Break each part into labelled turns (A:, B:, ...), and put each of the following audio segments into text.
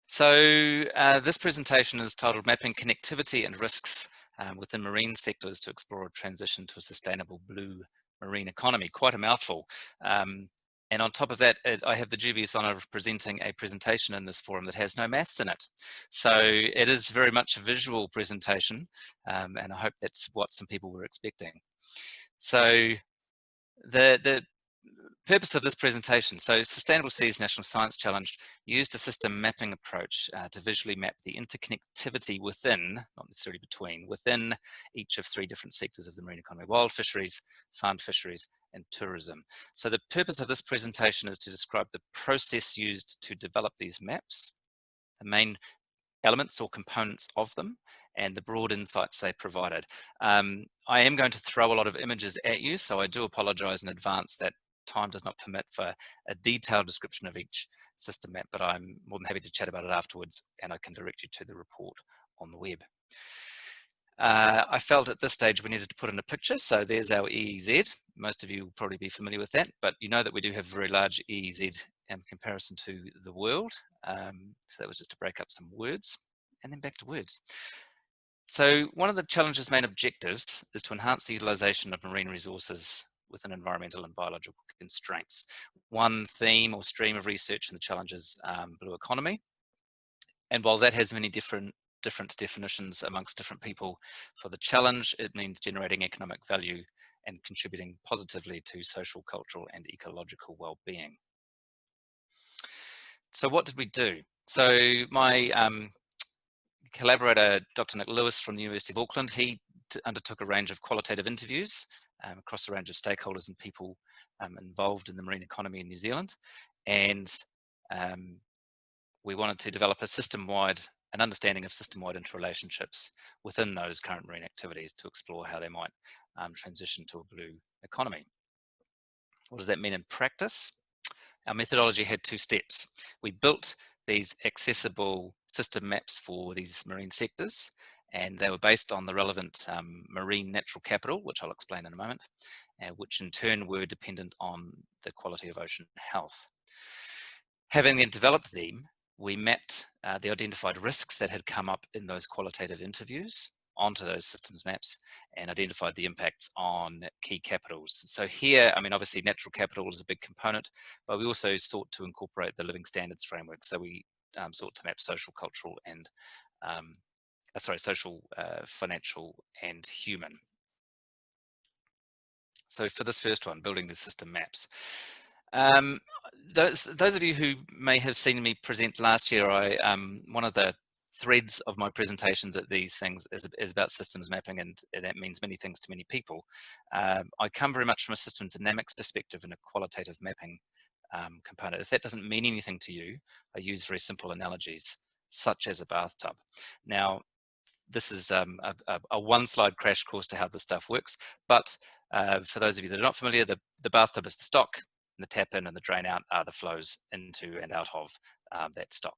A: This presentation is titled Mapping Connectivity and Risks within Marine Sectors to Explore a Transition to a Sustainable Blue Marine Economy. Quite a mouthful. And on top of that, I have the dubious honour of presenting a presentation in this forum that has no maths in it. So it is very much a visual presentation, and I hope that's what some people were expecting. So the purpose of this presentation, so Sustainable Seas National Science Challenge used a system mapping approach to visually map the interconnectivity within, not necessarily between, within each of three different sectors of the marine economy: wild fisheries, farmed fisheries, and tourism. So the purpose of this presentation is to describe the process used to develop these maps, the main elements or components of them, and the broad insights they provided. I am going to throw a lot of images at you, so I do apologize in advance that time does not permit for a detailed description of each system map, but I'm more than happy to chat about it afterwards, and I can direct you to the report on the web. I felt at this stage we needed to put in a picture, so there's our EEZ. Most of you will probably be familiar with that, but you know that we do have a very large EEZ in comparison to the world. So that was just to break up some words, and then back to words. So one of the challenge's main objectives is to enhance the utilisation of marine resources within environmental and biological constraints. One theme or stream of research in the challenge is blue economy. And while that has many different definitions amongst different people, for the challenge, it means generating economic value and contributing positively to social, cultural, and ecological well-being. So what did we do? So my collaborator, Dr. Nick Lewis from the University of Auckland, he undertook a range of qualitative interviews across a range of stakeholders and people involved in the marine economy in New Zealand. And we wanted to develop an understanding of system-wide interrelationships within those current marine activities to explore how they might transition to a blue economy. What does that mean in practice? Our methodology had two steps. We built these accessible system maps for these marine sectors, and they were based on the relevant marine natural capital, which I'll explain in a moment, which in turn were dependent on the quality of ocean health. Having then developed them, we mapped the identified risks that had come up in those qualitative interviews onto those systems maps and identified the impacts on key capitals. So here, I mean, obviously natural capital is a big component, but we also sought to incorporate the living standards framework. So we sought to map social, cultural, and social, financial, and human. So for this first one, building the system maps. Those of you who may have seen me present last year, one of the threads of my presentations at these things is about systems mapping, and that means many things to many people. I come very much from a system dynamics perspective and a qualitative mapping component. If that doesn't mean anything to you, I use very simple analogies, such as a bathtub. Now, this is a one-slide crash course to how this stuff works, but for those of you that are not familiar, the bathtub is the stock, and the tap in and the drain out are the flows into and out of that stock.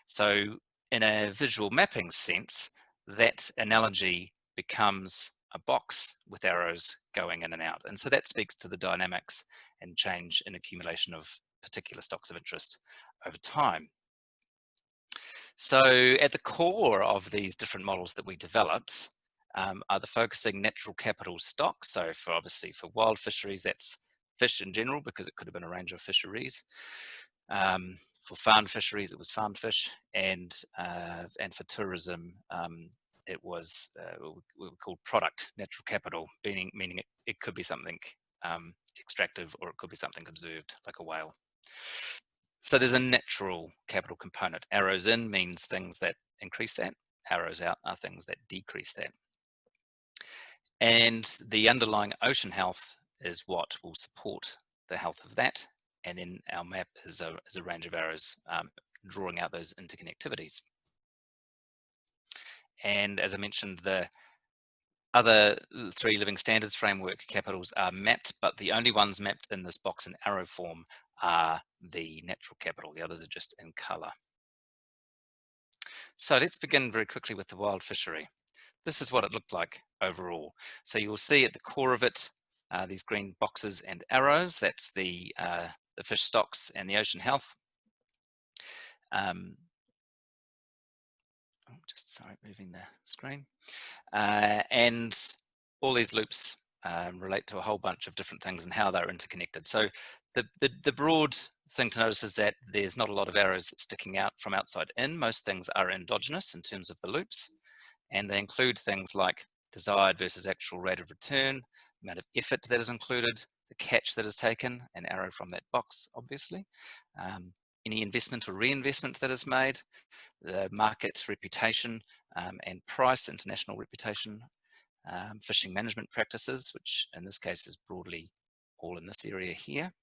A: So in a visual mapping sense, that analogy becomes a box with arrows going in and out. And so that speaks to the dynamics and change in accumulation of particular stocks of interest over time. So at the core of these different models that we developed are the focusing natural capital stocks. So obviously for wild fisheries, that's fish in general, because it could have been a range of fisheries. For farmed fisheries, it was farmed fish, and for tourism, it was what we called product natural capital, meaning it could be something extractive, or it could be something observed, like a whale. So there's a natural capital component. Arrows in means things that increase that. Arrows out are things that decrease that. And the underlying ocean health is what will support the health of that. And then our map is a range of arrows drawing out those interconnectivities. And as I mentioned, the other three living standards framework capitals are mapped, but the only ones mapped in this box and arrow form are the natural capital. The others are just in color. So let's begin very quickly with the wild fishery. This is what it looked like overall. So you will see at the core of it, these green boxes and arrows. That's the fish stocks and the ocean health. just, sorry, moving the screen. And all these loops relate to a whole bunch of different things and how they're interconnected. So the broad thing to notice is that there's not a lot of arrows sticking out from outside in. Most things are endogenous in terms of the loops, and they include things like desired versus actual rate of return, amount of effort that is included, the catch that is taken, an arrow from that box, obviously, any investment or reinvestment that is made, the market reputation and price, international reputation, fishing management practices, which in this case is broadly all in this area here,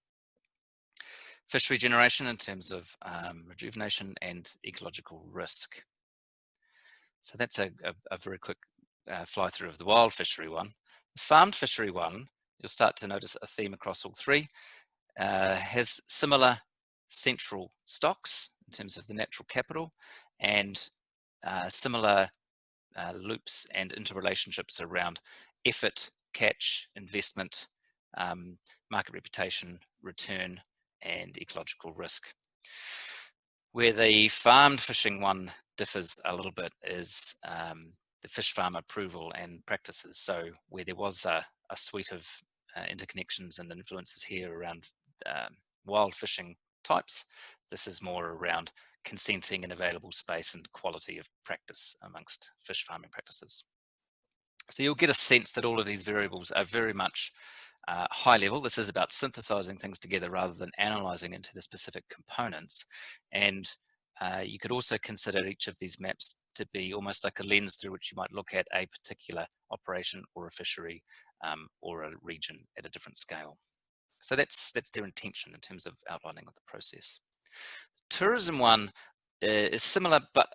A: fish regeneration in terms of rejuvenation, and ecological risk. So that's a very quick fly through of the wild fishery one. The farmed fishery one, you'll start to notice a theme across all three, has similar central stocks in terms of the natural capital, and similar loops and interrelationships around effort, catch, investment, market reputation, return, and ecological risk. Where the farmed fishing one differs a little bit is the fish farm approval and practices. So where there was a suite of interconnections and influences here around wild fishing types, this is more around consenting and available space and quality of practice amongst fish farming practices. So you'll get a sense that all of these variables are very much high level. This is about synthesizing things together rather than analyzing into the specific components. And you could also consider each of these maps to be almost like a lens through which you might look at a particular operation or a fishery or a region at a different scale. So that's their intention in terms of outlining of the process. Tourism one is similar, but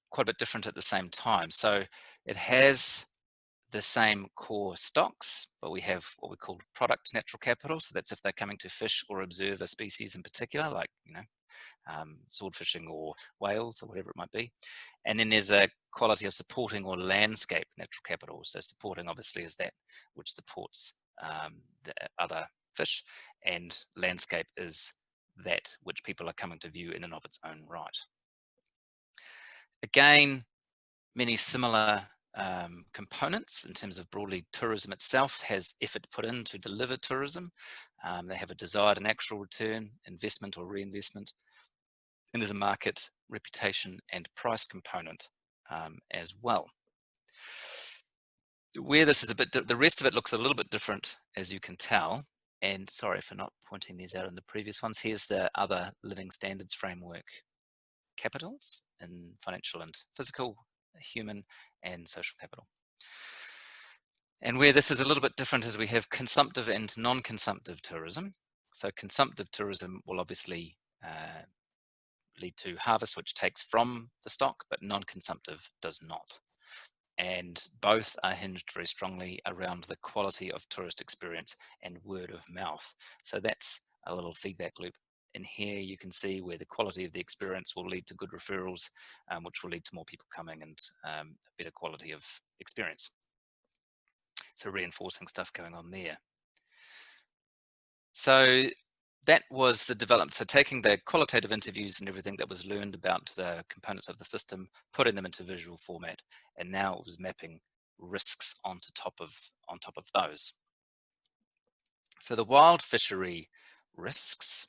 A: quite a bit different at the same time. So it has the same core stocks, but we have what we call product natural capital. So that's if they're coming to fish or observe a species in particular, like, you know, sword fishing or whales or whatever it might be. And then there's a quality of supporting or landscape natural capital. So supporting obviously is that which supports the other fish, and landscape is that which people are coming to view in and of its own right. Again, many similar components in terms of broadly tourism itself has effort put in to deliver tourism. They have a desired and actual return, investment or reinvestment, and there's a market, reputation, and price component as well. Where this is a bit, the rest of it looks a little bit different, as you can tell. And sorry for not pointing these out in the previous ones. Here's the other living standards framework capitals in financial and physical, human, and social capital. And where this is a little bit different is we have consumptive and non-consumptive tourism. So consumptive tourism will obviously lead to harvest, which takes from the stock, but non-consumptive does not. And both are hinged very strongly around the quality of tourist experience and word of mouth. So that's a little feedback loop. And here you can see where the quality of the experience will lead to good referrals, which will lead to more people coming and a better quality of experience. So reinforcing stuff going on there. So that was the development. So taking the qualitative interviews and everything that was learned about the components of the system, putting them into visual format, and now it was mapping risks on top of those. So the wild fishery risks,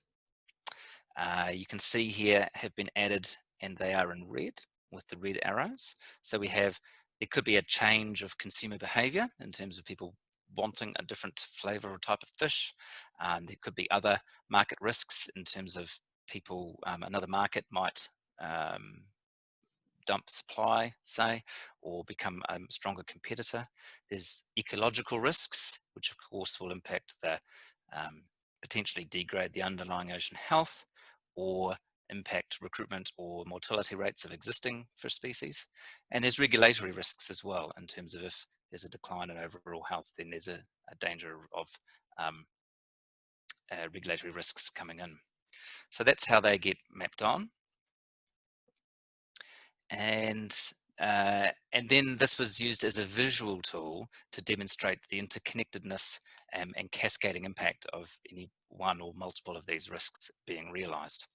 A: you can see here, have been added, and they are in red with the red arrows. So we have, it could be a change of consumer behavior in terms of people wanting a different flavor or type of fish. There could be other market risks in terms of people, another market might dump supply, say, or become a stronger competitor. There's ecological risks, which of course will impact the, potentially degrade the underlying ocean health or impact recruitment or mortality rates of existing fish species. And there's regulatory risks as well, in terms of if there's a decline in overall health, then there's a danger of regulatory risks coming in. So that's how they get mapped on. And then this was used as a visual tool to demonstrate the interconnectedness and cascading impact of any one or multiple of these risks being realized.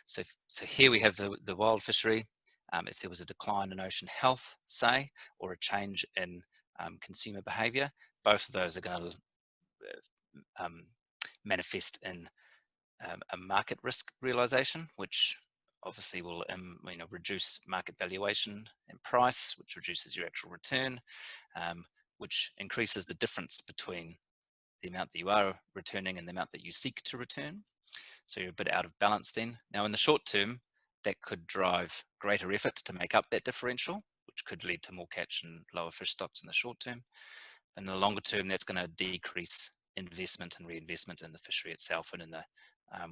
A: So here we have the wild fishery. if there was a decline in ocean health, say, or a change in consumer behavior, both of those are going to manifest in a market risk realization, which obviously will reduce market valuation and price, which reduces your actual return, which increases the difference between the amount that you are returning and the amount that you seek to return. So you're a bit out of balance then. Now in the short term, that could drive greater effort to make up that differential, which could lead to more catch and lower fish stocks in the short term. In the longer term, that's going to decrease investment and reinvestment in the fishery itself and in the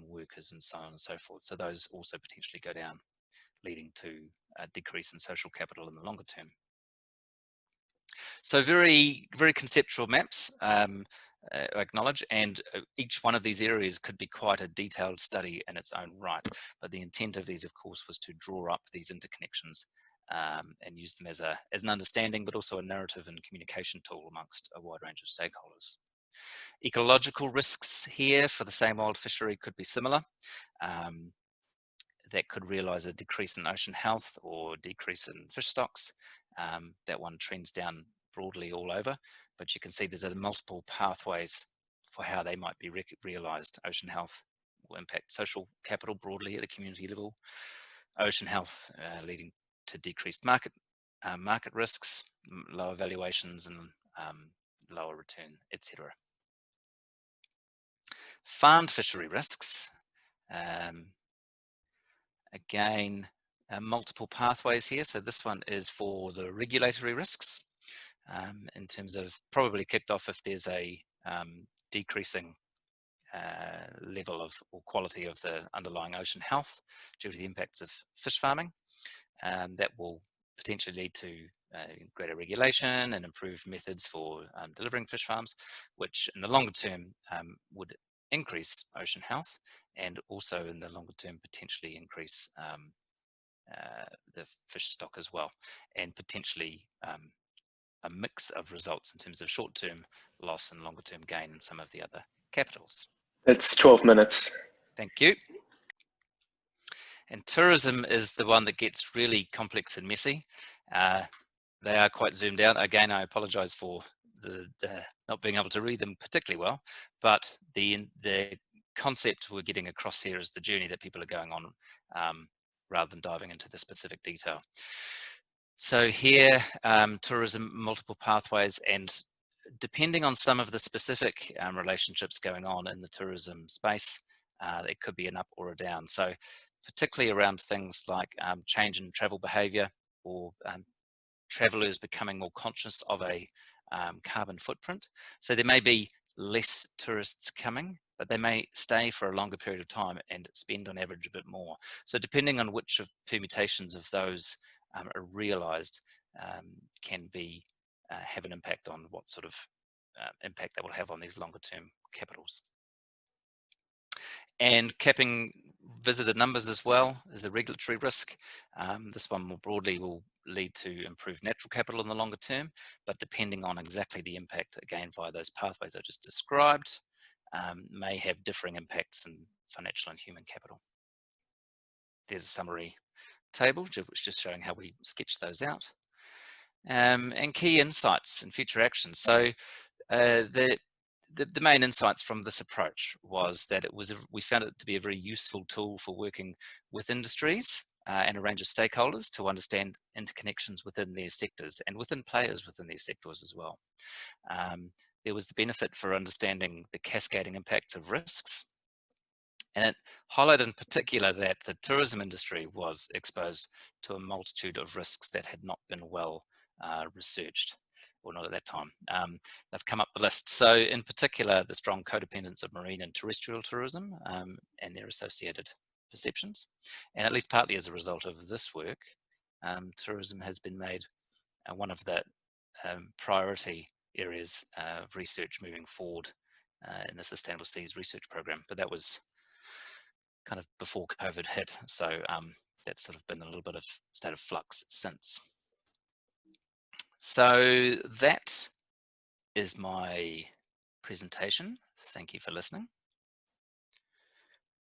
A: workers and so on and so forth. So those also potentially go down, leading to a decrease in social capital in the longer term. So very, very conceptual maps, I acknowledge, and each one of these areas could be quite a detailed study in its own right. But the intent of these, of course, was to draw up these interconnections and use them as an understanding, but also a narrative and communication tool amongst a wide range of stakeholders. Ecological risks here for the same old fishery could be similar. That could realize a decrease in ocean health or decrease in fish stocks. That one trends down broadly all over, but you can see there's multiple pathways for how they might be realized. Ocean health will impact social capital broadly at a community level. Ocean health leading to decreased market risks, lower valuations, and lower return, etc. Farmed fishery risks. Again, multiple pathways here. So this one is for the regulatory risks in terms of probably kicked off if there's a decreasing level of or quality of the underlying ocean health due to the impacts of fish farming. That will potentially lead to greater regulation and improved methods for delivering fish farms, which in the longer term would increase ocean health and also in the longer term potentially increase the fish stock as well, and potentially a mix of results in terms of short-term loss and longer-term gain in some of the other capitals.
B: It's 12 minutes.
A: Thank you. And tourism is the one that gets really complex and messy. They are quite zoomed out. Again, I apologize for the not being able to read them particularly well, but the concept we're getting across here is the journey that people are going on rather than diving into the specific detail. So here, tourism, multiple pathways, and depending on some of the specific relationships going on in the tourism space, it could be an up or a down. So particularly around things like change in travel behavior or travelers becoming more conscious of a carbon footprint. So there may be less tourists coming, but they may stay for a longer period of time and spend on average a bit more. So depending on which of permutations of those are realized can be have an impact on what sort of impact that will have on these longer term capitals. And capping visitor numbers as well is a regulatory risk. This one more broadly will lead to improved natural capital in the longer term, but depending on exactly the impact, again, via those pathways I just described, may have differing impacts in financial and human capital. There's a summary table, which is just showing how we sketch those out. And key insights and future actions. So the main insights from this approach was that we found it to be a very useful tool for working with industries and a range of stakeholders to understand interconnections within their sectors and within players within their sectors as well. There was the benefit for understanding the cascading impacts of risks. And it highlighted in particular that the tourism industry was exposed to a multitude of risks that had not been well researched, or not at that time. They've come up the list. So in particular, the strong codependence of marine and terrestrial tourism and their associated perceptions. And at least partly as a result of this work, tourism has been made one of the priority areas of research moving forward in the Sustainable Seas Research Program. But that was kind of before COVID hit. So that's sort of been a little bit of state of flux since. So that is my presentation. Thank you for listening.